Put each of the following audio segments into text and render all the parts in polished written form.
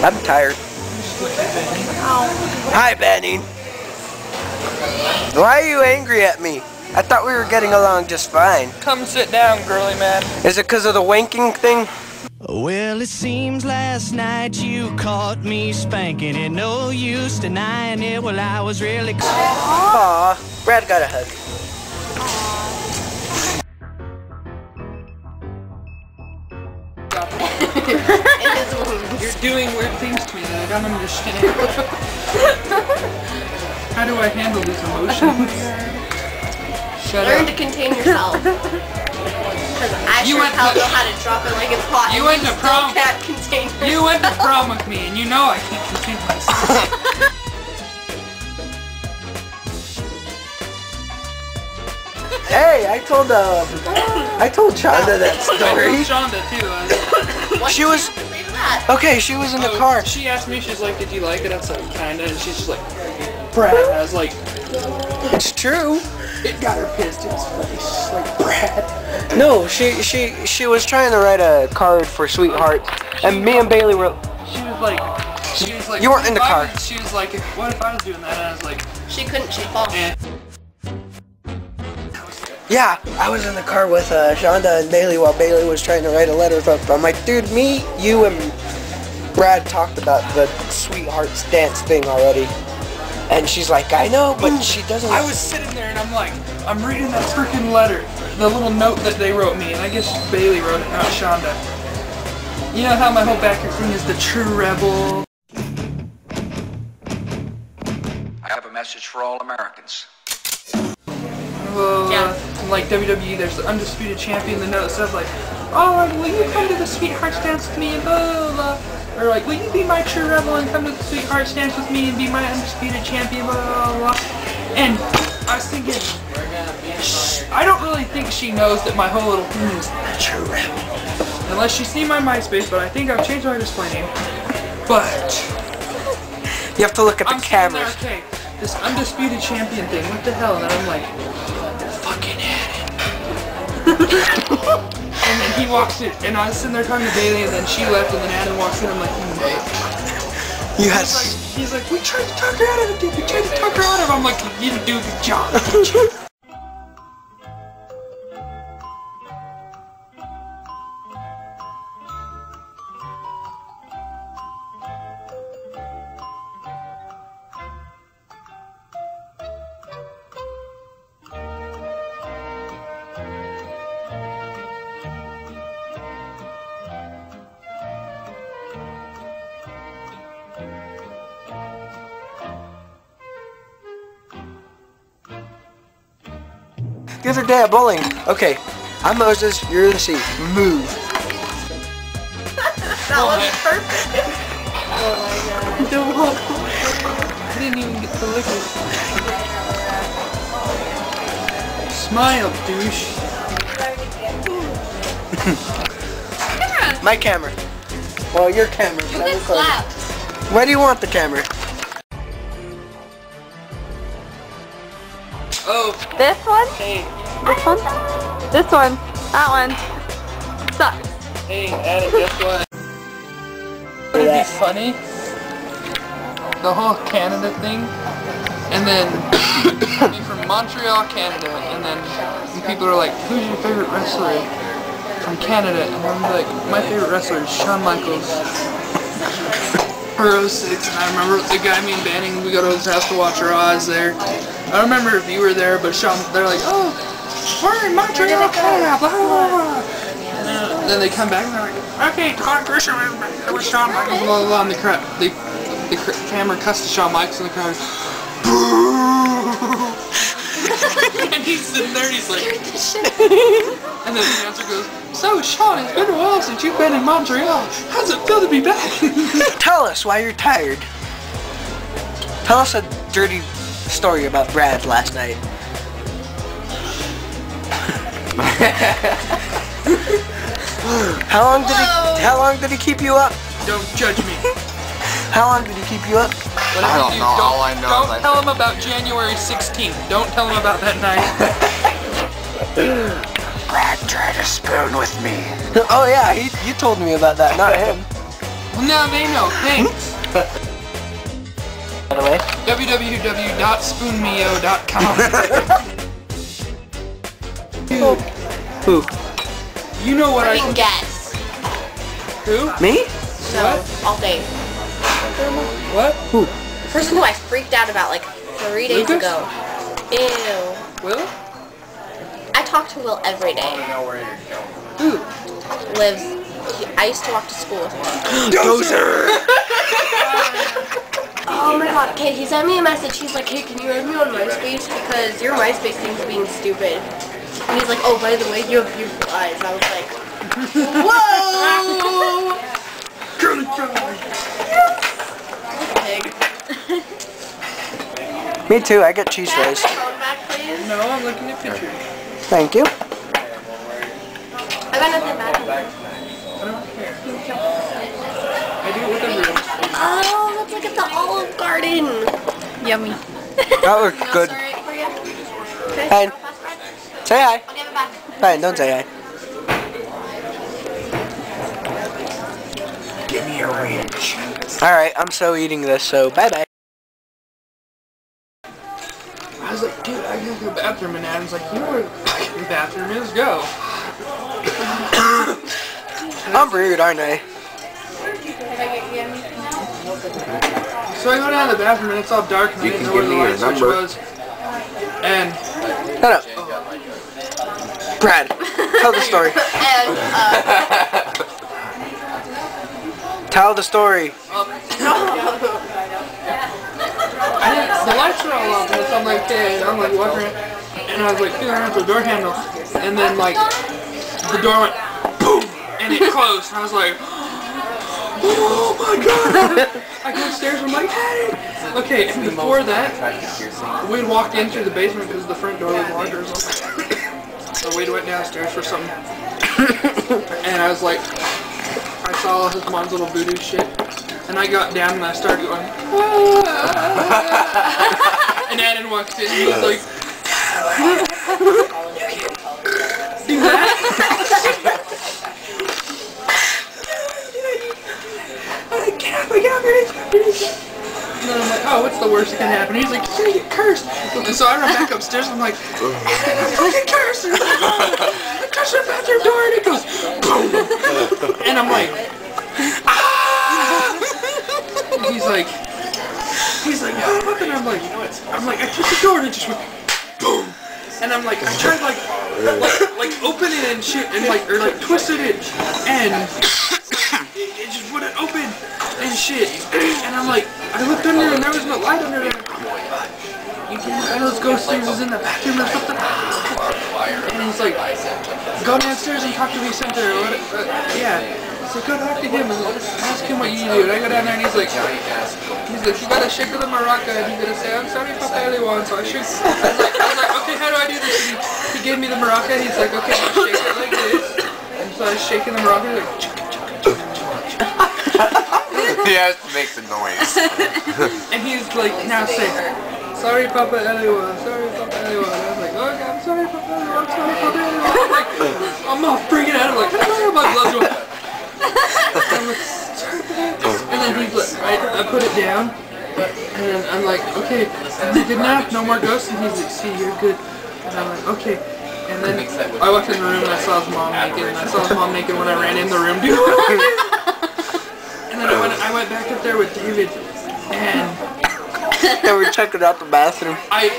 I'm tired. Hi, Benny. Why are you angry at me? I thought we were getting along just fine. Come sit down, girly man. Is it because of the wanking thing? Well, it seems last night you caught me spanking it. No use denying it. Well, I was really... Aw, Brad got a hug. You're doing weird things to me that I don't understand. How do I handle these emotions? Shut Learn up. to contain yourself. Because I You sure went hell to- know how to drop it like it's hot. You and went to still prom. can't contain yourself. You went to prom with me, and you know I can't contain myself. Hey, I told Shonda that I story. told Shonda too. What She did was- you have to say to that? Okay, she was in the car. She asked me, she's like, did you like it? I was like, kinda. And she's just like, Brad. And I was like, It's true. it got her pissed. It was funny. She's like, Brad. No, she was trying to write a card for Sweetheart, and me and Bailey were. She was like, You weren't in the car. She was like, what if I was doing that? And I was like, She couldn't, she'd fall. eh. Yeah, I was in the car with Shonda and Bailey while Bailey was trying to write a letter. I'm like, dude, me, you, and Brad talked about the Sweethearts dance thing already. And she's like, I know, but she doesn't. I was sitting there and I'm like, I'm reading that freaking letter, the little note that they wrote me, and I guess Bailey wrote it, not Shonda. You know how my whole backer thing is the true rebel? I have a message for all Americans. Like WWE, there's the undisputed champion. The note says like, "Oh, will you come to the Sweethearts dance with me?" and blah blah blah. Or like, "Will you be my true rebel and come to the Sweethearts dance with me and be my undisputed champion?" Blah blah blah. And I was thinking, I don't really think she knows that my whole little thing is the true rebel, unless she's seen my MySpace. But I think I've changed my display name. But You have to look at the I'm sitting there, cameras. okay, this undisputed champion thing. What the hell? And then I'm like, fucking at it. And then he walks in, and I was sitting there talking to Bailey, and then she left, and then Adam walks in. I'm like, You had. he's like, we tried to talk her out of it, dude. We tried to talk her out of it. I'm like, you didn't do a good job. The other day at bowling. Okay, I'm Moses, you're the sea. Move. That was perfect. I didn't even get to lick it. Smile, douche. My camera. Well, your camera. You but I'm get recording. slapped. Why do you want the camera? Oh, This one? hey, This one? This one. That one. Sucks. hey, Adam, guess what? Would it be funny? The whole Canada thing, and then be from Montreal, Canada, and then people are like, "Who's your favorite wrestler from Canada?" And I'm like, "My favorite wrestler is Shawn Michaels." For 06, and I remember the guy, me and Banning, we go to his house to watch Raw there. I don't remember if you were there, but Shawn, they're like, "Oh, we're in Montreal, Canada, blah blah blah." And then they come back and they're like, "Okay, Conversational with Shawn Michaels, blah blah blah." And the camera cuts to Shawn Michaels, and the crowd goes, "Boo!" And he's sitting there, and he's like, and then the announcer goes, "So Shawn, it's been a while since you've been in Montreal. How's it feel to be back?" Tell us why you're tired. Tell us a dirty story about Brad last night. How long did he keep you up? Don't judge me. How long did he keep you up? Whatever I don't you know. do, All I know is don't I- tell him about January 16th. Don't tell him about that night. Brad tried to spoon with me. Oh yeah, you told me about that, not him. Well, now they know. Thanks. By the way. www.spoonmeo.com. Who? You know what I I can guess. Who? Me? No, all day. What? Who? The person who I freaked out about like 3 days Lucas? ago. Ew. Will? I talk to Will every day. Who? I used to walk to school with him. Dozer! Oh my god, okay, he sent me a message. He's like, hey, can you add me on MySpace? Because your MySpace thing's being stupid. And he's like, oh, by the way, you have beautiful eyes. I was like, whoa! Curly fry. Pig. Me too, I get cheese fries. Phone back, please. No, I'm looking at pictures. Thank you. I got nothing back. I don't care. I do it with everyone. Oh, let's look at the Olive Garden. Yummy. That looks good. Alright for you? Okay, Fine. I'll pass it back. Say hi. I'll give it back. Fine, don't say hi. Give me your range. Alright, I'm so eating this, so bye-bye. I was like, dude, I gotta go to the bathroom, and Adam's like, you know where the fucking bathroom is? Go. I'm rude, aren't I? So I go down to the bathroom, and it's all dark, and I didn't know where the light switch was. And Shut up. Brad, tell the story. And, Tell the story. the lights are all off, and so I'm like, okay, I'm like watching it, and I was like, feeling out the door handle, and then like, the door went, boom, and it closed, and I was like, oh my god! I go upstairs, I'm like, hey! Okay, and before that, we walked in through the basement because the front door was locked or something. So we went downstairs for something, and I was like, I saw his mom's little voodoo shit, and I got down and I started going, and Adam walked in and he was like, do that? And then I'm like, oh, what's the worst that can happen? He's like, you're gonna get cursed. And so I run back upstairs and I'm like, I get cursed. And he's like, I touched the bathroom door and it goes, boom. And I'm like, ah. And he's like, oh, what? And I'm like, I touched the door and it just went, boom. And I'm like, I tried like open it and shit and like, or like twisted it and it just wouldn't open and shit. And I'm like, I looked under and there was no light under there. You think one of those ghost things is in the bathroom or something? And he's like, go downstairs and talk to me center. Yeah. So go talk to him and ask him what you do. And I go down there and he's like, you gotta shake the maraca and he's gonna say, I'm sorry Papa Eliwan. So I shook. I was like, okay, how do I do this? And he gave me the maraca. He's like, okay, now shake it like this. And so I was shaking the maraca. He's like, He has to make the noise. and he's like, now say, sorry Papa Eliwan, sorry Papa Eliwan. I was like, okay, I'm sorry Papa Eliwan, I'm sorry Papa Eliwan. I'm like, I'm all freaking out. I'm like, oh, my blood's going. I'm like, sorry for that. And then he's like, I put it down, and then I'm like, okay, is it good now? No more ghosts? And he's like, see, you're good. And I'm like, okay. And then I walked in the room and I saw his mom naked, and I saw his mom naked when I ran in the room. Dude, and then I went back up there with David, and They were checking out the bathroom. he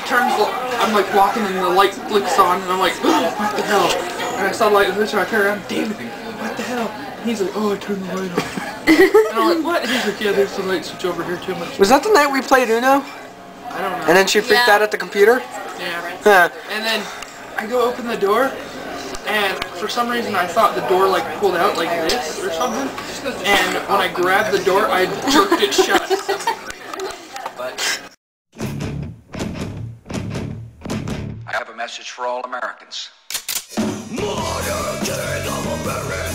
turns, I'm like walking and the light flicks on, and I'm like, what the hell? And I saw the light switch and I turned around, David, what the hell? And he's like, oh, I turned the light off. And I'm like, what? And he's like, yeah, there's the light switch over here too much. Was that the night we played Uno? I don't know. And then she freaked out at the computer? Yeah. Huh. And then I go open the door, and for some reason I thought the door like pulled out like this or something. And when I grabbed the door, I jerked it shut. I have a message for all Americans. Modern king of America.